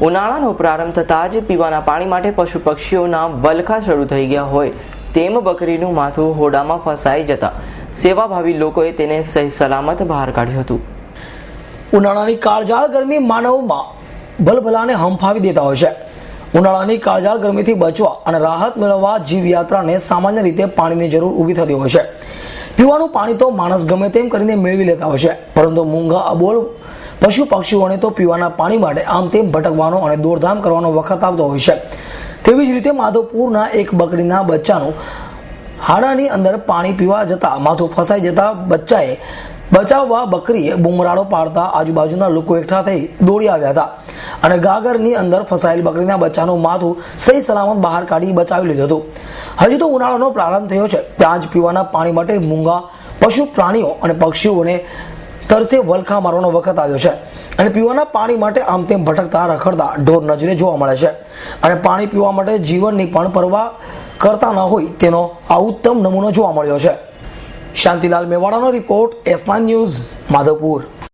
ઉનાળાનો પ્રારંભ થતાં જ પીવાના પાણી માટે પશુ પક્ષીઓના વલખા શરૂ થઈ ગયા હોય તેમ બકરીનું માથું હોડામાં ફસાઈ જતા સેવાભાવી લોકોએ તેને સહી સલામત બહાર કાઢ્યું હતું. ઉનાળાની કાળઝાળ ગરમી માનવમાં ભલભલાને હંફાવી દેતા હોય છે. ઉનાળાની કાળઝાળ ગરમીથી બચવા અને રાહત મેળવવા જીવયાત્રાને સામાન્ય રીતે પાણીની જરૂર ઊભી થતી હોય છે. પીવાનું પાણી તો માણસ ગમે તેમ કરીને મેળવી લેતા હોય છે, પરંતુ મૂંગા અબોલ પશુ પક્ષીઓને તો પીવાના પાણી માટે આમ તેમ ભટકવાનો અને દોડધામ કરવાનો વખત આવતો હોય છે. તેવી જ રીતે માધવપુરના એક બકરીના બચ્ચાનું હાડાની અંદર પાણી પીવા જતા માથું ફસાઈ જતા બચ્ચાએ બચાવવા બકરીએ બૂમરાળો પાડતા આજુબાજુના લોકો એકઠા થઈ દોડી આવ્યા હતા અને ગાગરની અંદર ફસાયેલ બકરીના બચ્ચાનું માથું સહી સલામત બહાર કાઢી બચાવી લીધું હતું. હજી તો ઉનાળાનો પ્રારંભ થયો છે, ત્યાં જ પીવાના પાણી માટે મૂંગા પશુ પ્રાણીઓ અને પક્ષીઓને તરસે વલખા મારવાનો વખત આવ્યો છે અને પીવાના પાણી માટે આમ તેમ ભટકતા રખડતા ઢોર નજરે જોવા મળે છે અને પાણી પીવા માટે જીવનની પણ પરવા કરતા ન હોય તેનો આ ઉત્તમ નમૂનો જોવા મળ્યો છે. શાંતિલાલ મેવાડાનો રિપોર્ટ, S9 ન્યૂઝ, માધવપુર.